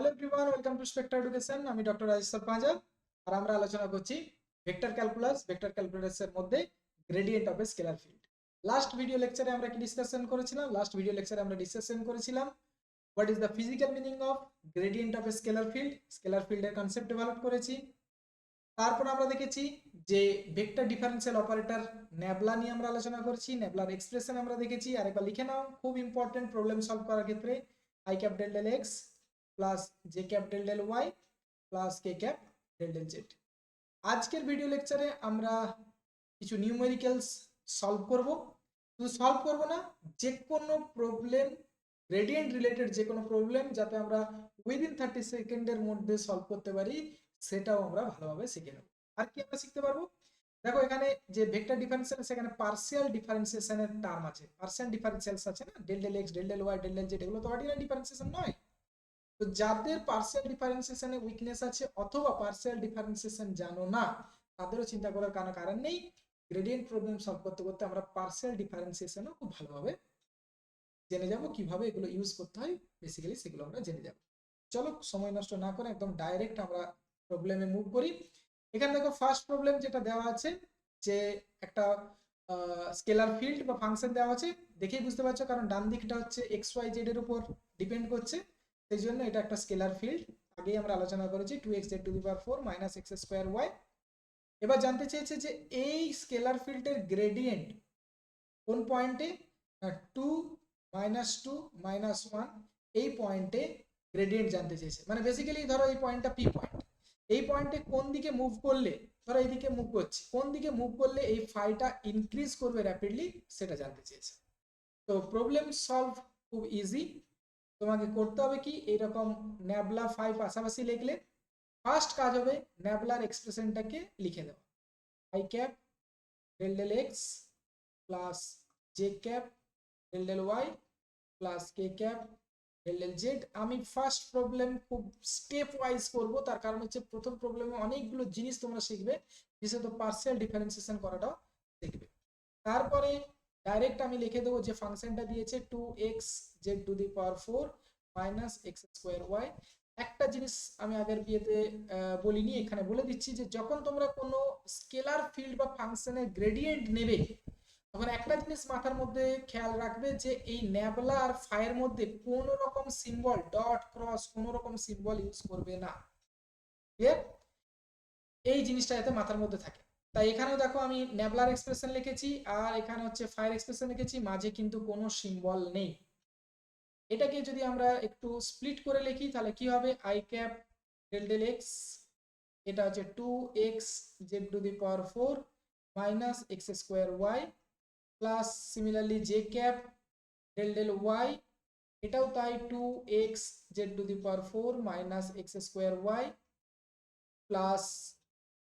Hello everyone, welcome to Spectra education. আমি doctor Rajeshwar পাঁজা, আর আমরা আলোচনা করছি ভেক্টর ক্যালকুলাসের মধ্যে gradient of A scalar field. Last video লেকচারে আমরা কি ডিসকাশন করেছিলাম? What is the physical meaning of gradient of A scalar field. Scalar ফিল্ডের কনসেপ্ট ডেভেলপ করেছি। তারপর আমরা দেখেছি যে ভেক্টর ডিফারেন্সিয়াল অপারেটর ন্যাবলা নিয়ে আমরা আলোচনা করছি। ন্যাবলার এক্সপ্রেশন আমরা দেখেছি। আরেকবার লিখে নাও, খুব ইম্পর্টেন্ট প্রবলেম সলভ করার ক্ষেত্রে। I cap del del x plus J cap del del Y plus K cap del del z. আজকের ভিডিও লেকচারে আমরা কিছু নিউমেরিক্যালস সলভ করব। শুধু সলভ করব না, যে কোনো প্রবলেম, গ্রেডিয়েন্ট রিলেটেড যে কোনো প্রবলেম যাতে আমরা উইদিন 30 সেকেন্ডের মধ্যে সলভ করতে পারি, সেটাও আমরা ভালোভাবে শিখে নেব। আর কি আমরা শিখতে পারবো? দেখো, এখানে যে ভেক্টর ডিফারেন্সিয়াল, সেখানে পার্সিয়াল ডিফারেন্সিয়েশনের টার্ম আছে, পার্সিয়াল ডিফারেন্সিয়ালস আছে না, del del x, del del y, del del z, এগুলো তো অর্ডিনারি ডিফারেন্সিয়েশন নয়। তো যাদের পার্সিয়াল ডিফারেন্সিয়েশনে উইকনেস আছে অথবা পার্সিয়াল ডিফারেন্সিয়েশন জানো না, তাদেরও চিন্তা করার কোনো কারণ নেই। গ্রেডিয়েন্ট প্রবলেম সলভ করতে করতে আমরা পার্সিয়াল ডিফারেন্সিয়েশনও খুব ভালোভাবে জেনে যাব, কিভাবে এগুলো ইউজ করতে হয় বেসিক্যালি সেগুলো আমরা জেনে যাব। চলো সময় নষ্ট না করে একদম ডাইরেক্ট আমরা প্রবলেমে মুভ করি। এখানে দেখো, ফার্স্ট প্রবলেম যেটা দেওয়া আছে, যে একটা স্কেলার ফিল্ড বা ফাংশন দেওয়া আছে। দেখেই বুঝতে পারছো, কারণ ডান দিকটা হচ্ছে এক্স ওয়াই জেড এর উপর ডিপেন্ড করছে, সেই জন্য এটা একটা স্কেলার ফিল্ড। আগেই আমরা আলোচনা করেছি 2x(z⁴ - x²y। এবার জানতে চেয়েছে যে এই স্কেলার ফিল্ডের গ্রেডিয়েন্ট কোন পয়েন্টে, 2 -2 -1 এই পয়েন্টে গ্রেডিয়েন্ট জানতে চেয়েছে। মানে বেসিক্যালি ধরো এই পয়েন্টটা পি পয়েন্ট, এই পয়েন্টে কোন দিকে মুভ করলে, ধরো এইদিকে মুভ করছি, কোন দিকে মুভ করলে এই ফাইটা ইনক্রিজ করবে র্যাপিডলি, সেটা জানতে চেয়েছে। তো প্রবলেম সলভ খুব ইজি। তোমাকে করতে হবে কি, এইরকম ন্যাবলা ফাই পাশাপাশি লিখলে ফার্স্ট কাজ হবে ন্যাবলার এক্সপ্রেশনটাকে লিখে দেওয়া। I cap del del x plus J cap del del Y plus K cap del del z. আমি ফার্স্ট প্রবলেম খুব স্টেপ ওয়াইজ করবো, তার কারণ হচ্ছে প্রথম প্রবলেমে অনেকগুলো জিনিস তোমরা শিখবে, বিশেষত পার্সিয়াল ডিফারেন্সিয়েশন করাটাও শিখবে। তারপরে ডাইরেক্ট আমি লিখে দেবো যে ফাংশনটা দিয়েছে 2x(z⁴ - x²y। একটা জিনিস আমি আগের বিয়েতে বলিনি, এখানে বলে দিচ্ছি, যে যখন তোমরা কোনো স্কেলার ফিল্ড বা ফাংশনের গ্রেডিয়েন্ট নেবে, তখন একটা জিনিস মাথার মধ্যে খেয়াল রাখবে, যে এই ন্যাবলা আর ফাইয়ের মধ্যে কোনো রকম সিম্বল, ডট ক্রস, কোনো রকম সিম্বল ইউজ করবে না। ক্লিয়ার? এই জিনিসটা যাতে মাথার মধ্যে থাকে। তাই এখানেও দেখো আমি ন্যাবলার এক্সপ্রেশন লিখেছি, আর এখানে হচ্ছে ফায়ার এক্সপ্রেশন লিখেছি, মাঝে কিন্তু কোনো সিম্বল নেই। এটাকে যদি আমরা একটু স্প্লিট করে লিখি, তাহলে কি হবে, i cap del del x, এটা হচ্ছে 2x(z⁴ - x²y plus similarly j cap del del y, এটাও তাই 2x(z⁴ - x²y প্লাস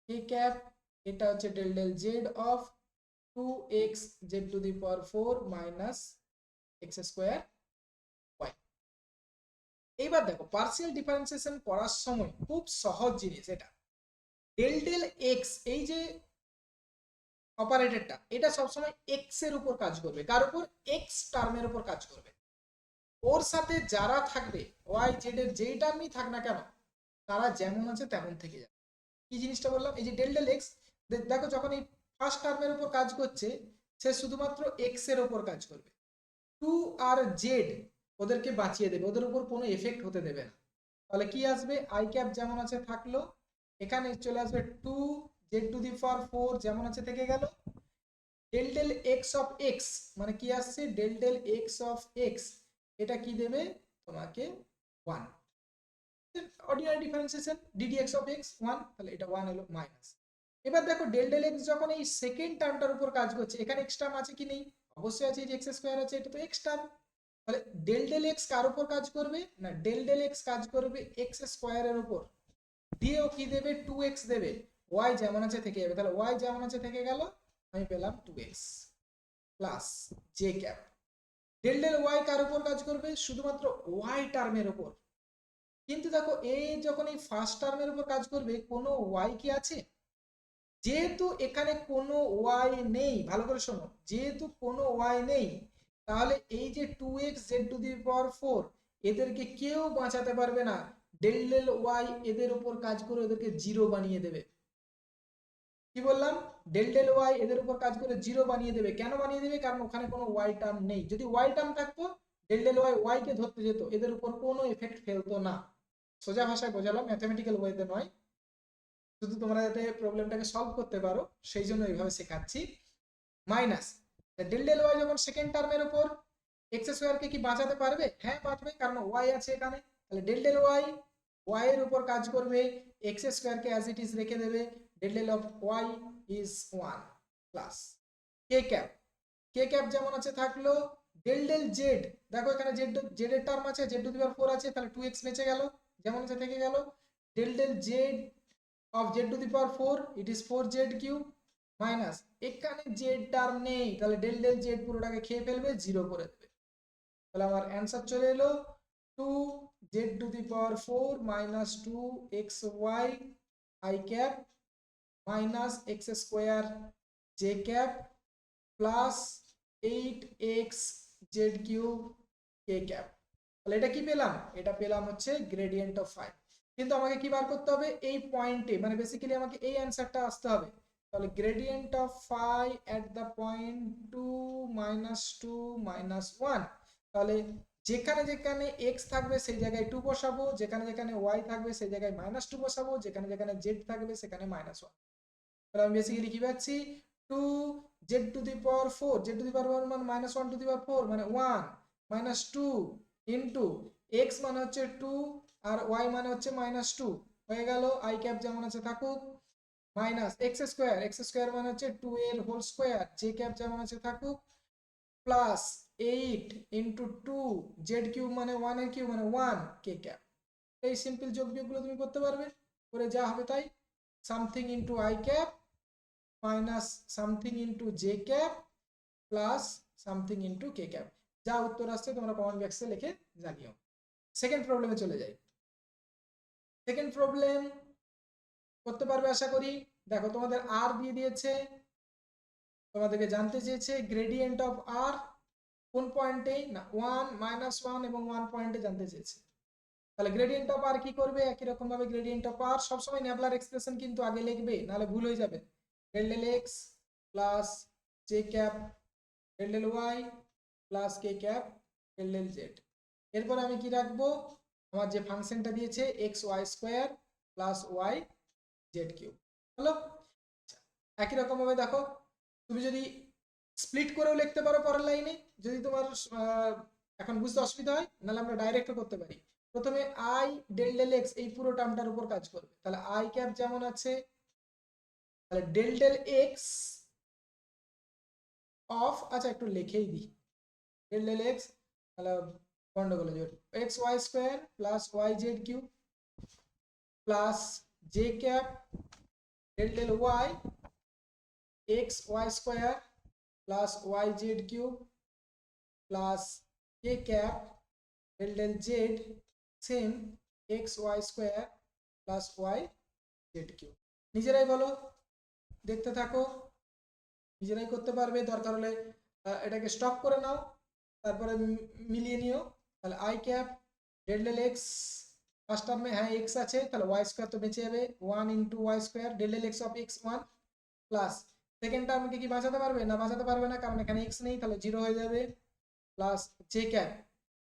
কে ক্যাপ, এটা হচ্ছে del del z of 2x(z⁴ - x²y। এইবার দেখো, পার্সিয়াল ডিফারেন্সিয়েশন করার সময় খুব সহজ জিনিস এটা, ডেল ডেল এক্স, এই যে অপারেটরটা, এটা সবসময় এক্স এর উপর কাজ করবে। কার উপর? এক্স টার্মের উপর কাজ করবে। ওর সাথে যারা থাকবে, ওয়াই জেড এর যেই টার্মই থাক না কেন, তারা যেমন আছে তেমন থেকে যাবে। কি জিনিসটা বললাম, এই যে ডেল ডেল এক্স, দেখো যখন এই ফার্স্ট টার্মের উপর কাজ করছে, সে শুধুমাত্র এক্স এর উপর কাজ করবে। 2 আর জেড ওদেরকে বাঁচিয়ে দেবে, ওদের উপর কোনো এফেক্ট হতে দেবে না। তাহলে কি আসবে, আই ক্যাপ যেমন আছে থাকলো, এখানে চলে আসবে 2z⁴ যেমন আছে থেকে গেল, del del x of x, মানে কি আসছে, del del x of x, এটা কি দেবে তোমাকে, 1। Ordinary differentiation, ddx of x 1, তাহলে এটা 1 হলো মাইনাস। এবার দেখো, ডেল ডেল এক্স যখন এই সেকেন্ড টার্মটার উপর কাজ করছে, এখানে এক্স টার্ম আছে কি নেই? অবশ্যই আছে, এই যে x² আছে, এটা তো এক্স টার্ম। তাহলে ডেল ডেল এক্স কার উপর কাজ করবে না, ডেল ডেল এক্স কাজ করবে x² এর উপর, দিয়েও কি দেবে, 2x দেবে, y যেমন আছে থেকে যাবে। তাহলে y যেমন আছে থেকে গেল, আমি পেলাম 2x plus J cap. Del del Y কার উপর কাজ করবে, শুধুমাত্র y টার্মের উপর। কিন্তু দেখো, এই যখন এই ফার্স্ট টার্মের উপর কাজ করবে, কোনো ওয়াই কি আছে? যেহেতু এখানে কোনো ওয়াই নেই, ভালো করে শোনো, যেহেতু কোনো ওয়াই নেই, তাহলে এই যে 2x(z⁴ এদেরকে কেউ বাঁচাতে পারবে না। ডেল ডেল ওয়াই এদের উপর কাজ করে ওদেরকে জিরো বানিয়ে দেবে। কি বললাম? ডেল ডেল ওয়াই এদের উপর কাজ করে জিরো বানিয়ে দেবে। কেন বানিয়ে দেবে? কারণ ওখানে কোনো ওয়াই টার্ম নেই। যদি ওয়াই টার্ম থাকতো ডেল ডেল ওয়াই ওয়াই কে ধরতে যেত, এদের উপর কোনো এফেক্ট ফেলতো না। সোজা ভাষায় বোঝালাম, ম্যাথমেটিক্যাল ওয়েতে নয়, শুধু তোমরা যাতে প্রবলেমটাকে সলভ করতে পারো সেই জন্য এইভাবে শেখাচ্ছি। মাইনাস ডেল ডেল ওয়াই যখন সেকেন্ড টার্মের উপর এক্স স্কোয়ারকে কি বাঁচাতে পারবে? হ্যাঁ বাঁচবে, কারণ ওয়াই আছে এখানে। তাহলে ডেল ডেল ওয়াই ওয়াই এর উপর কাজ করবে, এক্স স্কোয়ারকে অ্যাজ ইট ইজ রেখে দেবে, del del of y is 1 plus K cap. K cap যেমন আছে থাকলো, ডেল ডেল জেড, দেখো এখানে জেড জেড এর টার্ম আছে, জেড টু দি পাওয়ার 4 আছে, তাহলে 2x বেঁচে গেল, যেমন আছে থেকে গেল। Del del z of z to the power 4 it is 4z cube minus, এখানে জেড টার্ম নেই, তাহলে ডেল ডেল জেড পুরোটাকে খেয়ে ফেলবে, জিরো করে দেবে। তাহলে আমার অ্যান্সার চলে এলো 2z two the power 4 minus 2xy i cap minus x square J cap plus 8x Z cube K cap. তাহলে এটা কি পেলাম? এটা পেলাম হচ্ছে গ্রেডিয়েন্ট অফ ফাই। কিন্তু আমাকে কি বার করতে হবে? এই পয়েন্টে, মানে বেসিক্যালি আমাকে এই অ্যান্সারটা আসতে হবে। তাহলে gradient of phi at the point 2 minus 2 minus 1। তাহলে যেখানে যেখানে এক্স থাকবে সেই জায়গায় 2 বসাবো, যেখানে যেখানে ওয়াই থাকবে সেই জায়গায় মাইনাস 2 বসাবো, যেখানে যেখানে জেড থাকবে সেখানে মাইনাস 1। তাহলে আমি বেসিক্যালি কি পাচ্ছি? 2 Z to the power 4, Z to the power 1 মানে মাইনাস 1 টু দি পাওয়ার 4 মানে 1 মাইনাস 2 ইন্টু এক্স মানে হচ্ছে 2 আর ওয়াই মানে হচ্ছে মাইনাস 2 হয়ে গেল। আই ক্যাপ যেমন আছে থাকুক, মাইনাস এক্স স্কোয়ার মানে হচ্ছে 2 এর হোল স্কোয়ার, জে ক্যাপ যেমন আছে থাকুক, প্লাস 8 ইন্টু 2 জেড কিউব মানে 1 এর কিউব মানে 1 কে ক্যাপ। এই সিম্পল যোগ বিয়োগগুলো তুমি করতে পারবে, করে যা হবে তাই, something into I cap minus something into J cap plus something into k cap. যা উত্তর আসছে তোমরা কমেন্ট বক্সে লিখে জানিও। সেকেন্ড প্রবলেমে চলে যাই। সেকেন্ড প্রবলেম করতে পারবে আশা করি। দেখো তোমাদের আর দিয়ে দিয়েছে, তোমাদেরকে জানতে চেয়েছে গ্রেডিয়েন্ট অফ আর কোন পয়েন্টে, না 1 মাইনাস 1 এবং 1 পয়েন্টে জানতে চেয়েছে। তাহলে গ্রেডিয়েন্ট অফ আর কি করবে? একই রকম ভাবে গ্রেডিয়েন্ট অফ আর সবসময় নেবলার এক্সপ্রেশন কিন্তু আগে লিখবে, নাহলে ভুল হয়ে যাবে। Del del x plus J cap del del Y plus কে ক্যাপ ডেল ডেল জেড। এরপর আমি কি রাখবো? আমার যে ফাংশনটা দিয়েছে X Y square plus Y Z cube. হলো? একই রকম ভাবে দেখো, তুমি যদি স্প্লিট করেও লিখতে পারো পরের লাইনে, যদি তোমার এখন বুঝতে অসুবিধা হয়, নাহলে আমরা ডাইরেক্টও করতে পারি। প্রথমে আই ডেল ডেল এক্স এই পুরো টার্মটার উপর কাজ করবে, তাহলে আই ক্যাপ যেমন আছে, তাহলে ডেল ডেল এক্স অফ, আচ্ছা একটু লিখেই দিই, ডেল ডেল এক্স, তাহলে গন্ডগোলে জোট, X Y square plus Y Z cube plus J cap del del Y X Y square plus Y Z cube plus কে cap del del Z same X Y square plus Y Z cube. নিজেরাই বলো, দেখতে থাকো, নিজেরাই করতে পারবে, দরকার হলে এটাকে স্টপ করে নাও, তারপরে মিলিয়ে নিও। তাহলে I cap del del x, first টার্মে হ্যাঁ এক্স আছে, তাহলে ওয়াই স্কোয়ার তো বেঁচে যাবে, 1 into Y square del del x of x 1 plus second টার্মকে কি বাঁচাতে পারবে? না বাঁচাতে পারবে না, কারণ এখানে এক্স নেই, তাহলে জিরো হয়ে যাবে, plus J cap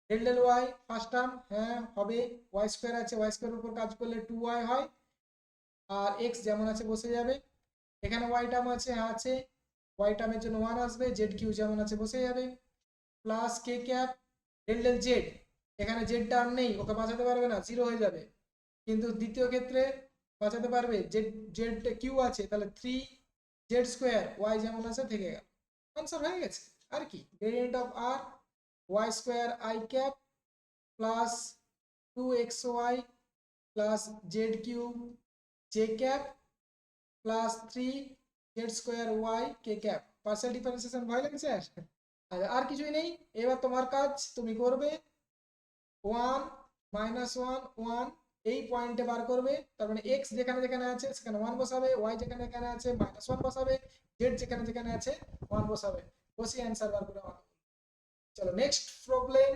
del del Y first term হ্যাঁ হবে, ওয়াই স্কোয়ার আছে, ওয়াই স্কোয়ারের উপর কাজ করলে 2y হয়, আর এক্স যেমন আছে বসে যাবে, এখানে ওয়াই টার্ম আছে, হ্যাঁ আছে, ওয়াই টার্মের জন্য 1 আসবে, জেড কিউ যেমন আছে বসে যাবে, প্লাস কে ক্যাপ ডেল ডেল জেড, এখানে জেড টার্ম নেই, ওকে বাঁচাতে পারবে না, জিরো হয়ে যাবে। কিন্তু দ্বিতীয় ক্ষেত্রে বাঁচাতে পারবে, জেড জেড কিউ আছে, তাহলে 3 জেড স্কোয়ার ওয়াই যেমন আছে থেকে গেল, আনসার হয়ে গেছে। আর কি, gradient of r y square i cap plus 2xy plus z cube j cap plus 3 z square y k cap. Partial differentiation ভয় লাগছে? আর কিছুই নেই, এবার তোমার কাজ তুমি করবে 1 মাইনাস 1 1 এই পয়েন্টে বার করবে, তার মানে এক্স যেখানে যেখানে আছে সেখানে 1 বসাবে, ওয়াই যেখানে যেখানে আছে মাইনাস 1 বসাবে, জেড যেখানে যেখানে আছে 1 বসাবে, বসিয়ে অ্যান্সার বার করে আমাকে। চলো নেক্সট প্রবলেম।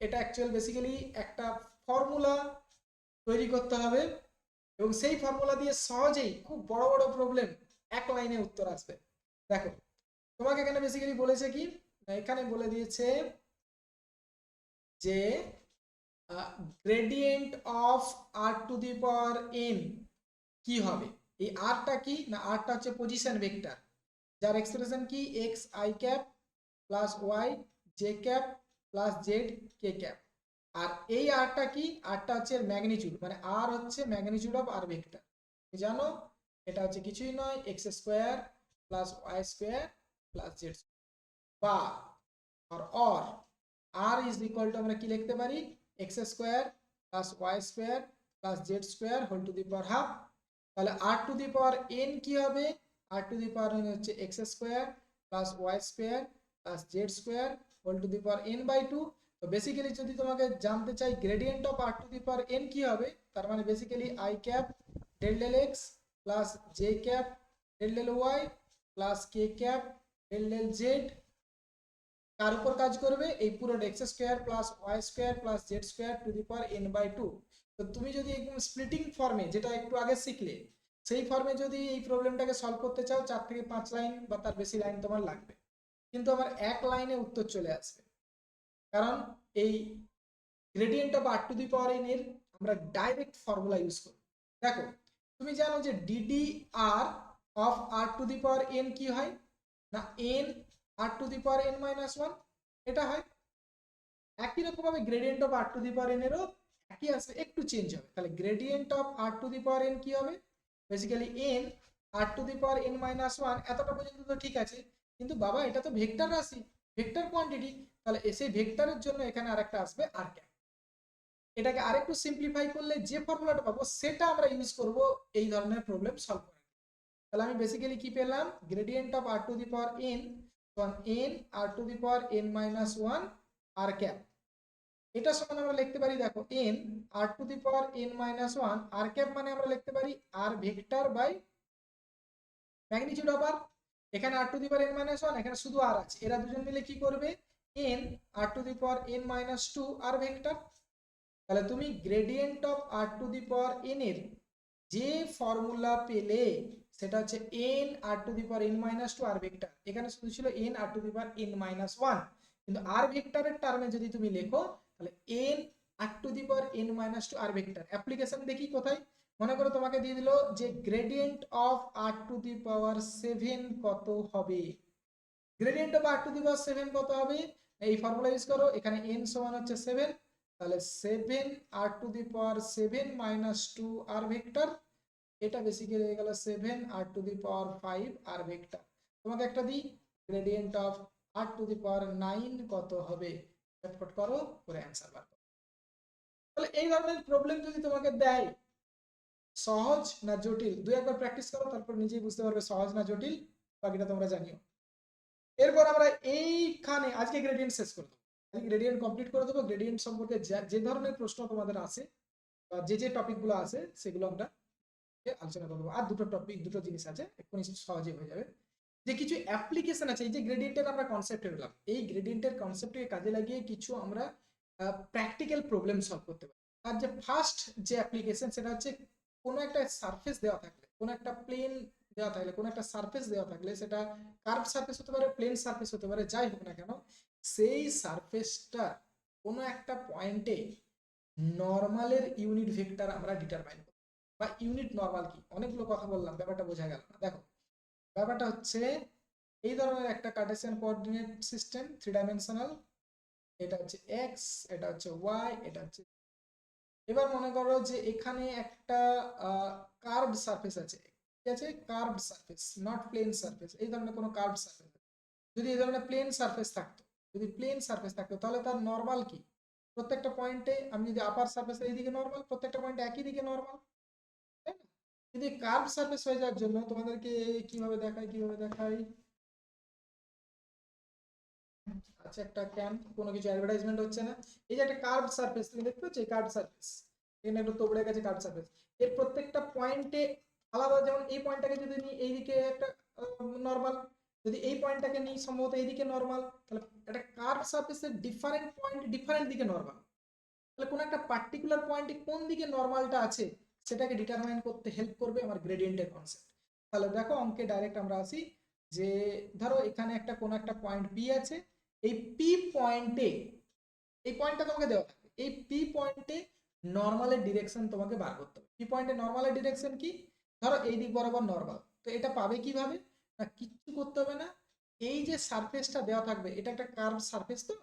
এটা অ্যাকচুয়াল বেসিক্যালি একটা ফর্মুলা তৈরি করতে হবে এবং সেই ফর্মুলা দিয়ে সহজেই খুব বড় বড় প্রবলেম এক লাইনে উত্তর আসবে। দেখো তোমাকে এখানে বেসিক্যালি বলেছে কি, এখানে বলে দিয়েছে যে gradient of R to the power N কি হবে। এই আরটা কি না, আরটা হচ্ছে পজিশন ভেক্টর, যার এক্সপ্রেশন কি X I cap plus Y J cap plus Z K cap. আর এই আরটা কি, আরটা হচ্ছে ম্যাগনিটিউড, মানে আর হচ্ছে ম্যাগনিটিউড অফ আর ভেক্টর। জানো এটা হচ্ছে কিছুই নয় X square plus Y square plus Z, বা or R is equal to আমরা কি লিখতে পারি x square plus Y square plus Z square whole to the power half. তাহলে R to the power N কি হবে, R to the power N হচ্ছে X square plus Y square plus Z square whole to the power N by two. তো basically যদি তোমাকে জানতে চাই gradient of R to the power N কি হবে, তার মানে basically I cap del del x plus J cap del del Y plus K cap del del Z, কার উপর কাজ করবে এই পুরো X square plus Y square plus Z square to the power N by two. তো তুমি যদি একদম স্প্লিটিং ফর্মে, যেটা একটু আগে শিখলে, সেই ফর্মে যদি এই প্রবলেমটাকে সলভ করতে চাও 4 থেকে 5 লাইন বা তার বেশি লাইন তোমার লাগবে, কিন্তু আমার এক লাইনে উত্তর চলে আসবে। কারণ এই gradient of R to the power n এর আমরা ডাইরেক্ট ফর্মুলা ইউজ করি। দেখো তুমি জানো যে d d r of R to the power N কি হয় না, n R to the power N minus one, এটা হয়। একই রকম ভাবে gradient of R to the power n এরও একই আসবে, একটু চেঞ্জ হবে। তাহলে gradient of R to the power N কি হবে, basically n R to the power N minus one. এতটা পর্যন্ত তো ঠিক আছে, কিন্তু বাবা এটা তো ভেক্টর রাশি, ভেক্টর কোয়ান্টিটি, তাহলে সেই ভেক্টরের জন্য এখানে আরেকটা আসবে আর ক্যাপ। এটাকে আরেকটু সিম্পলিফাই করলে যে ফর্মুলাটা পাবো সেটা আমরা ইউজ করব এই ধরনের প্রবলেম সলভ করার। তাহলে আমি বেসিক্যালি কি পেলাম, gradient of R to the power N N R to the power N minus one R cap. এটা সমান আমরা লিখতে পারি, দেখো N R to the power N minus one R cap মানে আমরা লিখতে পারি R vector by magnitude of R. এখানে R to the power N minus one, এখানে শুধু আর আছে, এরা দুজন মিলে কি করবে N R to the power N minus two r vector. তাহলে তুমি gradient of R to the power n এর যে ফর্মুলা পেলে সেটা হচ্ছে n R to the power N minus two r vector. এখানে শুধু ছিল n R to the power N minus one, কিন্তু আর ভেক্টরের টার্মে যদি তুমি লেখো তাহলে n R to the power N minus two r vector. Application দেখি কোথায়, মনে করো তোমাকে দিয়ে দিল যে gradient of R to the power 7 কত হবে। Gradient of R to the power 7 কত হবে, এই ফর্মুলা ইউজ করো, এখানে n সমান হচ্ছে 7, তাহলে 7 R to the power 7 minus 2 R vector. এটা বেসিক্যালি হয়ে গেল 7 R to the power 5 R vector. তোমাকে একটা দিই, gradient of R to the power 9 কত হবে, চটপট করো করে অ্যান্সার বার করো। তাহলে এই ধরনের প্রবলেম যদি তোমাকে দেয়, সহজ না জটিল, দুই একবার প্র্যাকটিস করো, তারপর নিজেই বুঝতে পারবে সহজ না জটিল, বাকিটা তোমরা জানিও। এরপর আমরা এইখানে আজকে গ্রেডিয়েন্ট শেষ করে দেবো, আজকে গ্রেডিয়েন্ট কমপ্লিট করে দেবো। গ্রেডিয়েন্ট সম্পর্কে যে ধরনের প্রশ্ন তোমাদের আসে বা যে টপিকগুলো আছে সেগুলো আমরা আলোচনা করবো। আর দুটো জিনিস আছে, এক্ষুনি সহজে হয়ে যাবে। যে কিছু অ্যাপ্লিকেশন আছে, এই যে গ্রেডিয়েন্টের আমরা কনসেপ্ট পেলাম, এই গ্রেডিয়েন্টের কনসেপ্টকে কাজে লাগিয়ে কিছু আমরা প্র্যাকটিক্যাল প্রবলেম সলভ করতে পারি। আর যে ফার্স্ট যে অ্যাপ্লিকেশন সেটা হচ্ছে কোনো একটা সারফেস দেওয়া থাকলে, কোনো একটা প্লেন দেওয়া থাকলে, কোনো একটা সারফেস দেওয়া থাকলে, সেটা কার্ভ সারফেস হতে পারে, প্লেন সারফেস হতে পারে, যাই হোক না কেন, সেই সারফেসটা কোনো একটা পয়েন্টে নর্মালের ইউনিট ভেক্টর আমরা ডিটারমাইন করি। বা ইউনিট নর্মাল কি, অনেকগুলো কথা বললাম, ব্যাপারটা বোঝা গেল না। দেখো ব্যাপারটা হচ্ছে এই ধরনের একটা কার্টেসিয়ান কোঅর্ডিনেট সিস্টেম 3 ডাইমেনশনাল, এটা হচ্ছে এক্স, এটা হচ্ছে ওয়াই, এটা হচ্ছে। এবার মনে করো যে এখানে একটা কার্ভড সারফেস আছে, ঠিক আছে, curved surface, not plane surface, এই ধরনের কোনো কার্ভড সারফেস। যদি এই ধরনের প্লেন সারফেস থাকতো, যদি প্লেন সারফেস থাকতো তাহলে তার নর্মাল কি, প্রত্যেকটা পয়েন্টে আমি যদি আপার সারফেস এইদিকে নর্মাল, প্রত্যেকটা পয়েন্টে একই দিকে নর্মাল, তাই না? যদি কার্ভ সারফেস হয়ে যাওয়ার জন্য তোমাদেরকে কিভাবে দেখাই, আচ্ছা একটা ক্যাম্প, কোনো কিছু অ্যাডভার্টাইজমেন্ট হচ্ছে না, এই যে একটা কার্ভ সারফেস তুমি দেখতে পাচ্ছ, এই কার্ভ সারফেস, এখানে একটা তোবড়ে গেছে কার্ভ সারফেস, এর প্রত্যেকটা পয়েন্টে আলাদা, যেমন এই পয়েন্টটাকে যদি নিই এইদিকে একটা নর্মাল, যদি এই পয়েন্টটাকে নিই সম্ভবত এইদিকে নর্মাল, তাহলে একটা কার্ভ সারফেসের ডিফারেন্ট পয়েন্ট ডিফারেন্ট দিকে নর্মাল। তাহলে কোন একটা পার্টিকুলার পয়েন্টে কোন দিকে নর্মালটা আছে সেটাকে ডিটারমাইন করতে হেল্প করবে আমার গ্রেডিয়েন্টের কনসেপ্ট। তাহলে দেখো অঙ্কে ডাইরেক্ট আমরা আসি যে ধরো এখানে একটা কোন একটা পয়েন্ট পি আছে, এই পি পয়েন্টে, এই পয়েন্টটা তোমাকে দেওয়া থাকবে, এই পি পয়েন্টে নর্মালের ডিরেকশন তোমাকে বার করতে হবে। পি পয়েন্টে নর্মালের ডিরেকশন কি, ধরো এই দিক বরাবর নর্মাল, তো এটা পাবে কিভাবে, না কিচ্ছু করতে হবে না, এই যে সারফেসটা দেওয়া থাকবে এটা একটা কার্ভ সারফেস, তো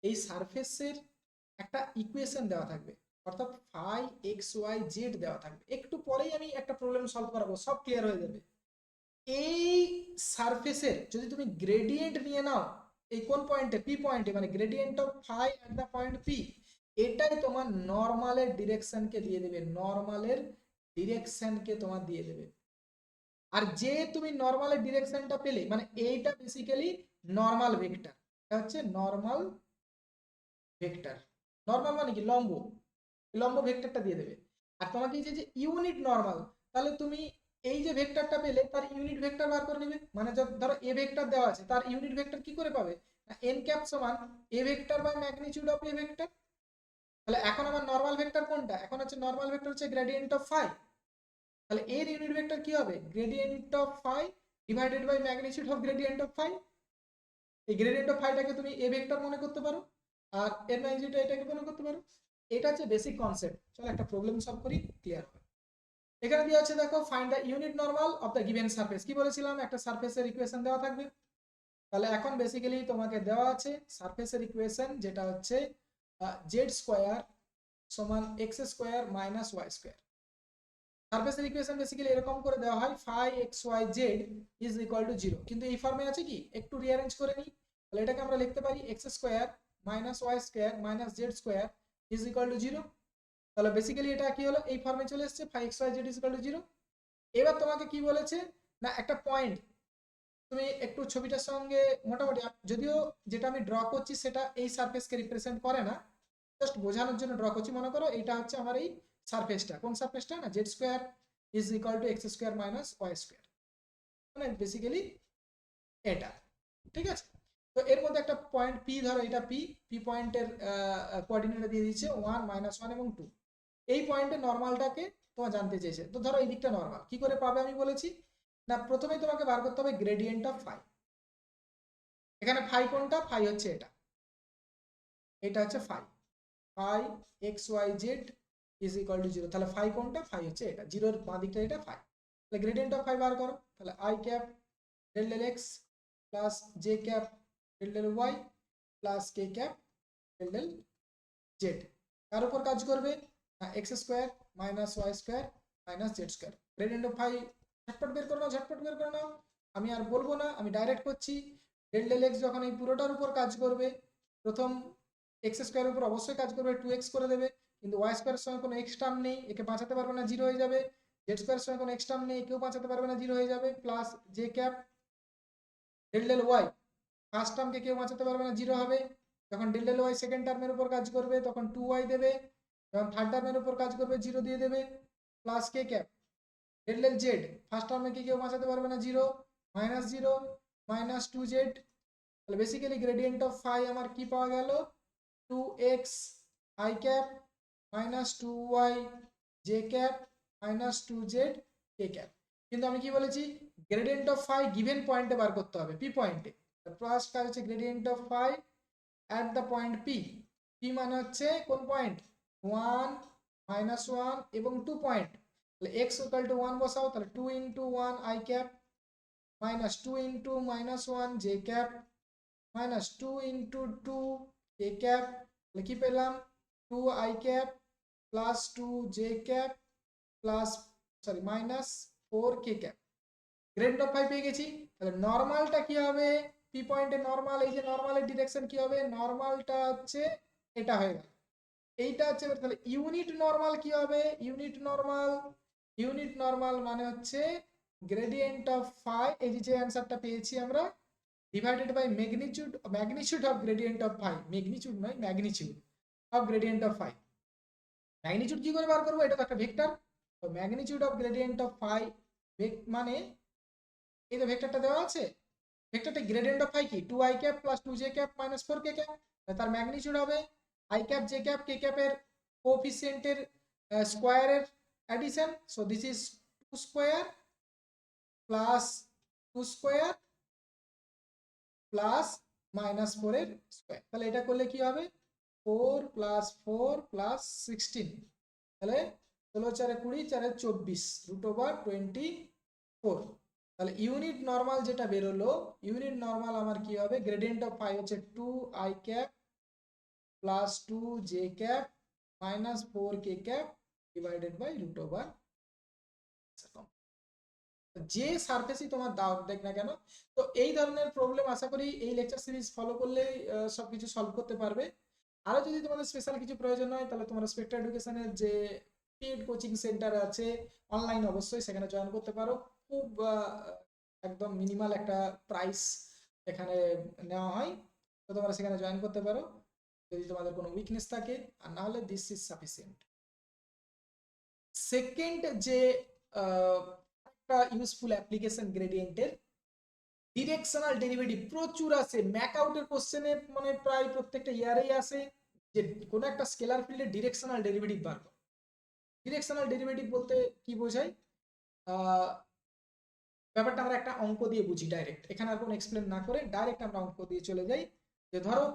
এই সারফেসের একটা ইকুয়েশন দেওয়া থাকবে, অর্থাৎ ফাই এক্স ওয়াই জেড দেওয়া থাকবে। একটু পরেই আমি একটা প্রবলেম সলভ করাবো, সব ক্লিয়ার হয়ে যাবে। এই সারফেসের যদি তুমি গ্রেডিয়েন্ট নিয়ে নাও, এই কোন পয়েন্টে, পি পয়েন্টে, মানে gradient of phi at the point p, এটাই তোমার নর্মালের ডিরেকশনকে দিয়ে দেবে, নর্মালের ডিরেকশনকে তোমার দিয়ে দেবে। আর যে তুমি নর্মালের ডিরেকশনটা পেলে, মানে এইটা বেসিক্যালি নর্মাল ভেক্টর, এটা হচ্ছে নর্মাল ভেক্টর। নর্মাল মানে কি, লম্ব, লম্ব ভেক্টরটা দিয়ে দেবে। আর তোমাকে এই যে ইউনিট নর্মাল, তাহলে তুমি এই যে ভেক্টরটা পেলে তার ইউনিট ভেক্টর বার করে নেবে। মানে ধরো এ ভেক্টর দেওয়া আছে, তার ইউনিট ভেক্টর কি করে পাবে, এন ক্যাপ সমান a vector by magnitude of a vector. তাহলে এখন আমার নর্মাল ভেক্টর কোনটা, এখন হচ্ছে নর্মাল ভেক্টর হচ্ছে গ্রেডিয়েন্ট অফ ফাই, তাহলে এর ইউনিট ভেক্টর কি হবে, gradient of phi divided by magnitude of gradient of phi. এই গ্রেডিয়েন্ট অফ ফাইটাকে তুমি এ ভেক্টর মনে করতে পারো, আর এর ম্যাগনিটিউড এটাকে মনে করতে পারো। এটা হচ্ছে বেসিক কনসেপ্ট। চলো একটা প্রবলেম সলভ করি, ক্লিয়ার হবে। এখানে দেওয়া আছে দেখো, find the unit normal of the given surface. কি বলেছিলাম, একটা সারফেসের ইকুয়েশন দেওয়া থাকবে। তাহলে এখন বেসিক্যালি তোমাকে দেওয়া আছে সারফেসের ইকুয়েশন, যেটা হচ্ছে জেড স্কোয়ার সমান x square minus Y square. সারফেসের ইকুয়েশন বেসিক্যালি এরকম করে দেওয়া হয়, phi x y z is equal to 0, কিন্তু এই ফর্মে আছে কি, একটু রিঅ্যারেঞ্জ করে নিই। তাহলে এটাকে আমরা লিখতে পারি x square minus Y square minus Z square is equal to 0। তাহলে বেসিক্যালি এটা কি হলো, এই ফর্মে চলে এসেছে, phi x y z is equal to 0। এবার তোমাকে কি বলেছে, না একটা পয়েন্ট, তুমি একটু ছবিটার সঙ্গে মোটামুটি, যদিও যেটা আমি ড্র করছি সেটা এই সারফেসকে রিপ্রেজেন্ট করে না, জাস্ট বোঝানোর জন্য ড্র করছি। মনে করো এটা হচ্ছে আমার এই সারফেসটা, কোন সারফেসটা, না z square is equal to x square minus Y square, মানে বেসিক্যালি এটা, ঠিক আছে। তো এর মধ্যে একটা পয়েন্ট পি, ধরো এটা পি, পি পয়েন্টের কোঅর্ডিনেট দিয়ে দিচ্ছে 1 -1 এবং 2। এই পয়েন্টে নর্মালটাকে তোমার জানতে চেয়েছে, তো ধরো এই দিকটা নর্মাল, কি করে পাবে আমি বলেছি, না প্রথমেই তোমাকে বার করতে হবে গ্রেডিয়েন্ট অফ ফাই। এখানে ফাই কোনটা, ফাই হচ্ছে এটা, এটা হচ্ছে phi, phi x y z is equal to 0। তাহলে ফাই কোনটা, ফাই হচ্ছে এটা, জিরোর বাঁ দিকটা এটা ফাই। তাহলে গ্রেডিয়েন্ট অফ ফাই বার করো, তাহলে I cap del del x plus J cap del del Y plus K cap del del Z. কার উপর কাজ করবে, X square minus Y square minus Z square. Gradient of phi ঝটপট বের করে নাও, ঝটপট বের করে নাও, আমি আর বলবো না, আমি ডাইরেক্ট করছি। ডেল ডেল এক্স যখন এই পুরোটার উপর কাজ করবে, প্রথম এক্স স্কোয়ারের উপর অবশ্যই কাজ করবে, 2x করে দেবে, কিন্তু ওয়াই স্কোয়ারের সঙ্গে কোনো এক্স টার্ম নেই, একে বাঁচাতে পারবে না, 0 হয়ে যাবে। জেড স্কোয়ারের সঙ্গে কোনো এক্স টার্ম নেই, একেও বাঁচাতে পারবে না, 0 হয়ে যাবে, plus J cap del del Y, first টার্মকে কেউ বাঁচাতে পারবে না, 0 হবে। যখন ডেল ডেল ওয়াই সেকেন্ড টার্মের উপর কাজ করবে তখন 2y দেবে, যখন থার্ড টার্মের উপর কাজ করবে 0 দিয়ে দেবে, প্লাস কে cap del del Z, first টার্মে কি কেউ বাঁচাতে পারবে না, 0 মাইনাস 0 মাইনাস 2z। তাহলে বেসিক্যালি গ্রেডিয়েন্ট অফ ফাই আমার কি পাওয়া গেল, 2x i cap minus 2y J cap minus 2z K cap. কিন্তু আমি কি বলেছি, গ্রেডিয়েন্ট অফ ফাই গিভেন পয়েন্টে বার করতে হবে, পি পয়েন্টে। ফার্স্ট কাজ হচ্ছে gradient of phi at the point p. P মানে হচ্ছে কোন পয়েন্ট, 1 -1 এবং 2 পয়েন্ট। তাহলে x ইকুয়াল টু 1 বসাও, তাহলে 2 into 1 i cap minus 2 into minus 1 J cap minus 2 into 2 K cap. তাহলে কি পেলাম, 2 i cap plus 2 j cap plus sorry minus 4 k cap. Grade of 5 পেয়ে গেছি। তাহলে নর্মালটা কি হবে, পি পয়েন্টে নর্মাল, এই যে নর্মালের ডিরেকশন কি হবে, নর্মালটা হচ্ছে এটা হয়ে গেল, এইটা হচ্ছে। তাহলে ইউনিট নর্মাল কি হবে, ইউনিট নর্মাল মানে হচ্ছে গ্রেডিয়েন্ট অফ ফাই, এই যে অ্যান্সারটা পেয়েছি আমরা, divided by magnitude of gradient of phi, magnitude নয় magnitude of gradient of phi. Magnitude কি করে বার করবো, এটা তো একটা ভেক্টর, তো magnitude of gradient of phi মানে এই যে ভেক্টরটা দেওয়া আছে, ভেক্টরটা গ্রেডিয়েন্ট অফ ফাই কি, 2i cap plus 2j cap minus 4k cap, তার ম্যাগনিটিউড হবে আই ক্যাপ জে ক্যাপ কে ক্যাপের কোএফিসিয়েন্টের স্কোয়ারের addition, so this is 2 square plus 2 square plus -4 এর স্কোয়ার। তাহলে এটা করলে কি হবে 4 + 4 + 16, তাহলে 16 4 20 4 24 √24। তাহলে ইউনিট নরমাল যেটা বেরোলো, ইউনিট নরমাল আমার কি হবে, গ্রেডিয়েন্ট অফ ফাই হচ্ছে 2 i cap plus 2 j cap minus 4 k cap divided by √। যে সারফেসই তোমার দাও দেখ না কেন, তো এই ধরনের প্রবলেম আশা করি এই লেকচার সিরিজ ফলো করলেই সবকিছু সলভ করতে পারবে। আরো যদি তোমাদের স্পেশাল কিছু প্রয়োজন হয় তাহলে তোমরা স্পেক্ট্রা এডুকেশনের যে পেড কোচিং সেন্টার আছে অনলাইন, অবশ্যই সেখানে জয়েন করতে পারো। খুব একদম মিনিমাল একটা প্রাইস এখানে নেওয়া হয়, তো তোমরা সেখানে জয়েন করতে পারো যদি তোমাদের কোনো উইকনেস থাকে, আর না হলে দিস ইজ সাফিসিয়েন্ট। সেকেন্ড যে একটা ইউজফুল অ্যাপ্লিকেশন গ্রেডিয়েন্টের, ডিরেকশনাল ডেরিভেটিভ প্রচুর আসে ম্যাক আউটের কোশ্চেনে, মানে প্রায় প্রত্যেকটা ইয়ারেই আসে যে কোনো একটা স্কেলার ফিল্ডে ডিরেকশনাল ডেরিভেটিভ বার করো। ডিরেকশনাল ডেরিভেটিভ বলতে কি বোঝায়, ব্যাপারটা আমরা একটা অঙ্ক দিয়ে বুঝি ডাইরেক্ট, এখানে আর কোনো এক্সপ্লেন না করে ডাইরেক্ট আমরা অঙ্ক দিয়ে চলে যাই। যে ধরো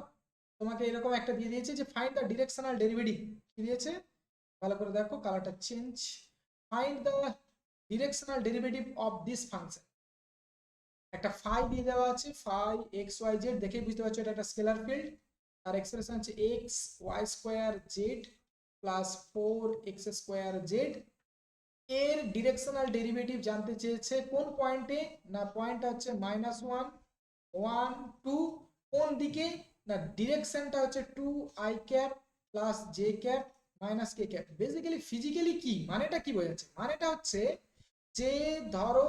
তোমাকে এরকম একটা দিয়ে দিয়েছে যে ফাইন্ড দ্য ডিরেকশনাল ডেরিভেটিভ, কি দিয়েছে ভালো করে দেখো, কালারটা change, find the directional derivative of this function. একটা ফাই দিয়ে দেওয়া আছে, ফাই এক্স ওয়াই জেড, দেখেই বুঝতে পারছো এটা একটা স্কেলার ফিল্ড। আর এক্সপ্রেশন হচ্ছে x Y square Z plus 4x² z. এর ডিরেকশনাল ডেরিভেটিভ জানতে চেয়েছে কোন পয়েন্টে, না পয়েন্টটা হচ্ছে -1 1 2, কোন দিকে, না ডিরেকশনটা হচ্ছে 2 i cap plus J cap minus k cap. Basically physically কি মানেটা কি বোঝাচ্ছে, মানেটা হচ্ছে যে ধরো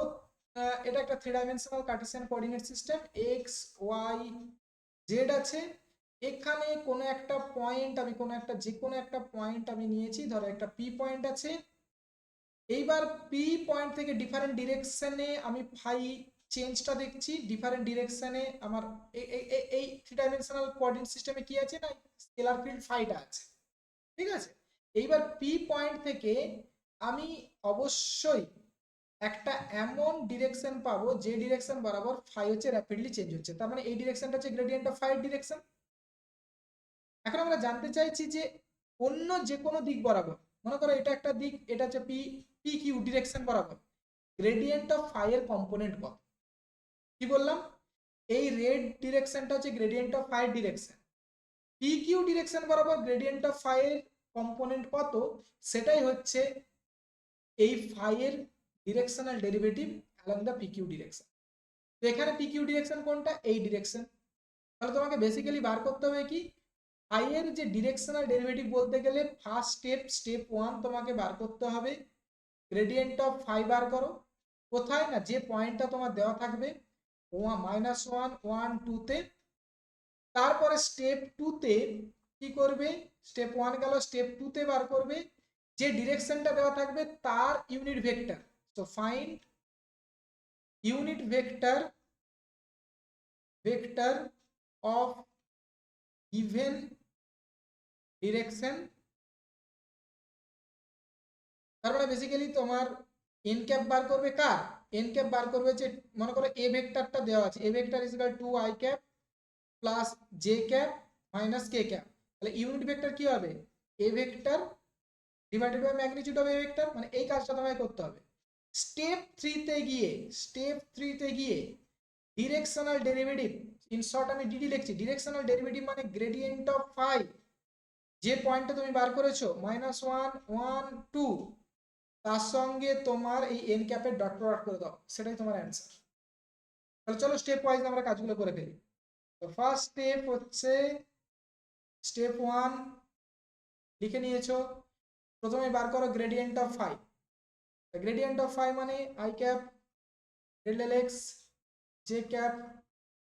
এটা একটা 3 dimensional Cartesian coordinate system, x y z আছে। এখানে কোনো একটা পয়েন্ট আমি কোনো একটা যে কোনো একটা পয়েন্ট আমি নিয়েছি, ধরো একটা পি পয়েন্ট আছে। এইবার পি পয়েন্ট থেকে ডিফারেন্ট ডিরেকশনে আমি ফাই চেঞ্জটা দেখছি, ডিফারেন্ট ডিরেকশনে আমার এই 3 ডাইমেনশনাল কোঅর্ডিনেট সিস্টেমে কি আছে, না স্কেলার ফিল্ড ফাইটা আছে, ঠিক আছে। এইবার পি পয়েন্ট থেকে আমি অবশ্যই একটা এমন ডিরেকশন পাবো যে ডিরেকশন বরাবর ফাই হচ্ছে র্যাপিডলি চেঞ্জ হচ্ছে, তার মানে এই ডিরেকশনটা হচ্ছে গ্রেডিয়েন্ট অফ ফাই ডিরেকশন। এখন আমরা জানতে চাইছি যে অন্য যে কোনো দিক বরাবর, মনে করো এটা একটা দিক, এটা হচ্ছে পি পি কিউ ডিরেকশন বরাবর, গ্রেডিয়েন্ট অফ ফাই এর কম্পোনেন্ট কত। কি বললাম, এই রেড ডিরেকশনটা হচ্ছে gradient of phi direction, p q direction বরাবর গ্রেডিয়েন্ট অফ ফাই এর কম্পোনেন্ট কত, সেটাই হচ্ছে এই ফাই এর directional derivative along the p q direction. তো এখানে পি কিউ ডিরেকশন কোনটা, এই ডিরেকশন। তাহলে তোমাকে বেসিক্যালি বার করতে হবে কি, ফাই এর যে ডিরেকশনাল ডেরিভেটিভ বলতে গেলে ফার্স্ট স্টেপ 1 তোমাকে বার করতে হবে গ্রেডিয়েন্ট অফ ফাই বার করো। কোথায়, না যে পয়েন্টটা তোমার দেওয়া থাকবে -1 1 2 তে। তারপরে স্টেপ 2 তে কি করবে, স্টেপ 1 গেল, স্টেপ 2 তে বার করবে যে ডিরেকশনটা দেওয়া থাকবে তার unit vector. So find unit vector of given direction. তার মানে বেসিক্যালি তোমার এন ক্যাপ বার করবে, কার এন ক্যাপ বার করবে, যে মনে করো এ ভেক্টরটা দেওয়া আছে, a vector is equal to i cap plus J cap minus k cap. তাহলে ইউনিট ভেক্টর কি হবে, a vector divided by magnitude of a vector, মানে এই কাজটা তোমায় করতে হবে। স্টেপ 3 তে গিয়ে ডিরেকশনাল ডেরিভেটিভ, ইন শর্ট আমি ডিডি লিখছি, ডিরেকশনাল ডেরিভেটিভ মানে গ্রেডিয়েন্ট অফ ফাই, যে পয়েন্টটা তুমি বার করেছো -1 1 2, তার সঙ্গে তোমার এই এন ক্যাপের ডট প্রোডাক্ট করে দাও, সেটাই তোমার অ্যান্সার। তাহলে চলো স্টেপ ওয়াইজ আমরা কাজগুলো করে ফেলি। তো ফার্স্ট স্টেপ হচ্ছে স্টেপ 1 লিখে নিয়েছো, প্রথমে বার করো gradient of phi. Gradient of phi মানে I cap del del X J cap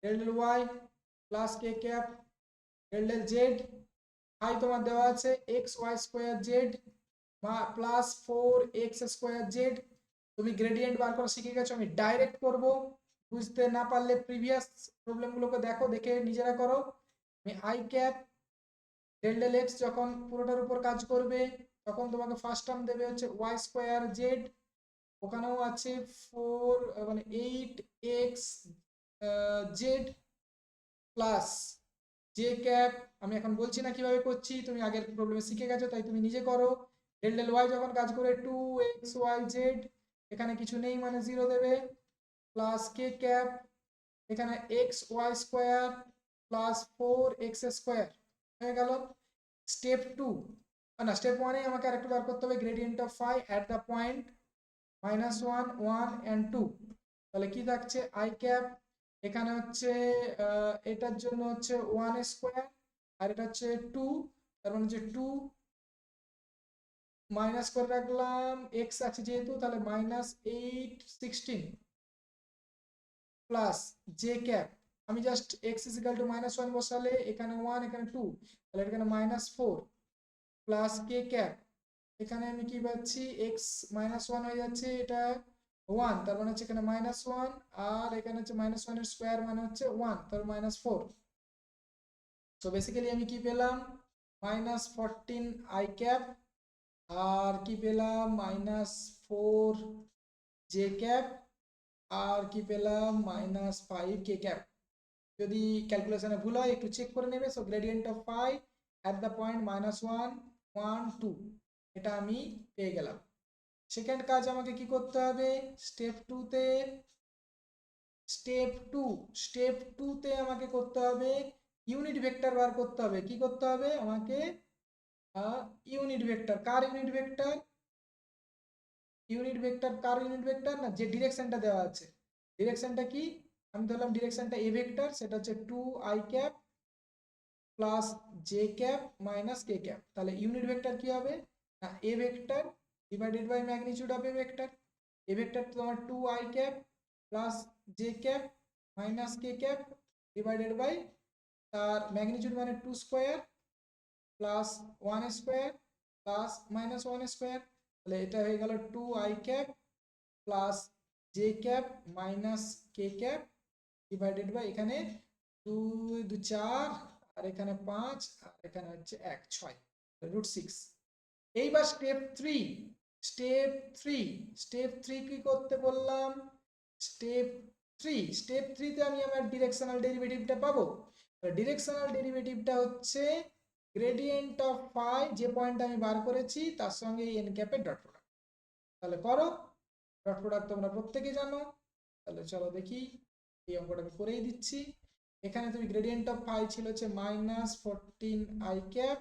del del Y plus K cap del del Z. Phi তোমার দেওয়া আছে X Y square Z plus 4x² Z. তুমি গ্রেডিয়েন্ট বার করা শিখে গেছো, আমি ডাইরেক্ট করব, বুঝতে না পারলে প্রিভিয়াস প্রবলেমগুলোকে দেখো, দেখে নিজেরা করো। আমি i cap del del x যখন পুরোটার উপর কাজ করবে তখন তোমাকে ফার্স্ট টার্ম দেবে হচ্ছে ওয়াই স্কোয়ার জেড, ওখানেও আছে 4 মানে 8x Z plus J cap. আমি এখন বলছি না কিভাবে করছি, তুমি আগের প্রবলেমে শিখে গেছো তাই তুমি নিজে করো। ডেল ডেল ওয়াই যখন কাজ করে 2xyz, এখানে কিছু নেই মানে 0 দেবে, প্লাস কে ক্যাপ, এখানে x Y square plus 4x square হয়ে গেল। স্টেপ 2 না স্টেপ 1 এ আমাকে আরেকটু বার করতে হবে gradient of phi at the point -1 1 and 2। তাহলে কি থাকছে আই ক্যাপ, এখানে হচ্ছে এটার জন্য হচ্ছে 1 স্কোয়ার আর এটা হচ্ছে 2, তার মানে হচ্ছে 2 মাইনাস করে রাখলাম এক্স আছে যেহেতু, তাহলে -8 16 প্লাস জে ক্যাপ, আমি just x is equal to -1 বসালে এখানে 1 এখানে 2, তাহলে এখানে -4 প্লাস কে ক্যাপ, এখানে আমি কি পাচ্ছি এক্স -1 হয়ে যাচ্ছে এটা 1, তার মানে হচ্ছে এখানে -1 আর এখানে হচ্ছে -1 এর স্কোয়ার মানে হচ্ছে 1, তার -4। সো বেসিক্যালি আমি কি পেলাম -14 আই ক্যাপ আর কি পেলাম -4 জে ক্যাপ আর কি পেলাম -5 কে ক্যাপ। যদি ক্যালকুলেশনে ভুল হয় একটু চেক করে নেবে। So gradient of phi at the point -1 1 2 এটা আমি পেয়ে গেলাম। সেকেন্ড কাজ আমাকে কি করতে হবে স্টেপ 2 তে, স্টেপ 2 তে আমাকে করতে হবে ইউনিট ভেক্টর বার করতে হবে। কি করতে হবে আমাকে ইউনিট ভেক্টর, কার ইউনিট ভেক্টর, ইউনিট ভেক্টর না যে ডিরেকশনটা দেওয়া আছে, ডিরেকশনটা কি আমি ধরলাম ডিরেকশনটা এ ভেক্টর, সেটা হচ্ছে 2 i cap plus J cap minus k cap. তাহলে ইউনিট ভেক্টর কি হবে না a vector divided by magnitude of a vector. A vector তোমার 2 i cap plus J cap minus k cap divided by তার magnitude মানে 2 square plus 1 square plus -1 square. তাহলে এটা হয়ে গেল 2i cap plus J cap minus k cap divided by এখানে 2 2 4 আর এখানে 5 আর এখানে হচ্ছে 1 6 √6। এইবার স্টেপ 3 কি করতে বললাম স্টেপ 3 তে আমি আমার ডিরেকশনাল ডেরিভেটিভটা পাবো। ডিরেকশনাল ডেরিভেটিভটা হচ্ছে গ্রেডিয়েন্ট অফ ফাই যে পয়েন্ট আমি বার করেছি তার সঙ্গে এন ক্যাপের ডট প্রোডাক্ট। তাহলে করো, ডট প্রোডাক্ট তোমরা প্রত্যেকে জানো। তাহলে চলো দেখি, এই অঙ্কটা আমি করেই দিচ্ছি। এখানে তুমি গ্রেডিয়েন্ট অফ ফাই ছিল হচ্ছে -14 i cap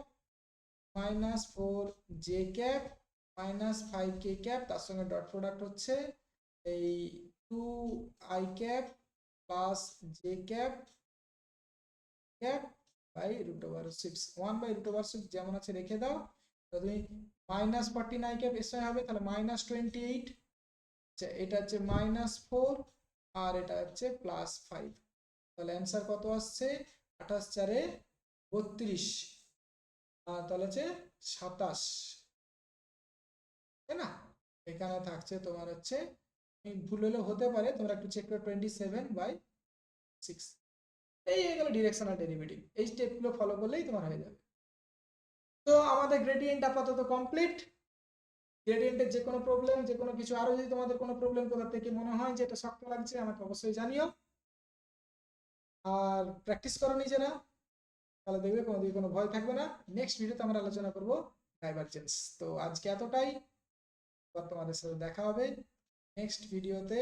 -4 j cap -5 k cap, তার সঙ্গে ডট প্রোডাক্ট হচ্ছে এই 2 i cap plus J cap cap by √6, 1/√6 যেমন আছে রেখে দাও। তো তুমি -14 i ক্যাপ এর সঙ্গে হবে তাহলে -28, এটা হচ্ছে -4 আর এটা হচ্ছে +5। তাহলে অ্যান্সার কত আসছে 28 4 32 আর তাহলে হচ্ছে 27, তাই না? এখানে থাকছে তোমার হচ্ছে ভুল হলেও হতে পারে, তোমরা একটু চেক করো 27/6। এই হয়ে গেল ডিরেকশনাল ডেরিভেটিভ। এই স্টেপগুলো ফলো করলেই তোমার হয়ে যাবে। তো আমাদের গ্রেডিয়েন্ট আপাতত কমপ্লিট। গ্রেডিয়েন্টের যে কোনো প্রবলেম যে কোনো কিছু আরো যদি তোমাদের কোনো প্রবলেম কোথা থেকে মনে হয় যে এটা শক্ত লাগছে আমাকে অবশ্যই জানিও আর প্র্যাকটিস করো নিজেরা, তাহলে দেখবে কোনোদিন কোনো ভয় থাকবে না। নেক্সট ভিডিওতে আমরা আলোচনা করব ডাইভারজেন্স। তো আজকে এতটাই, তোমাদের সাথে দেখা হবে নেক্সট ভিডিওতে।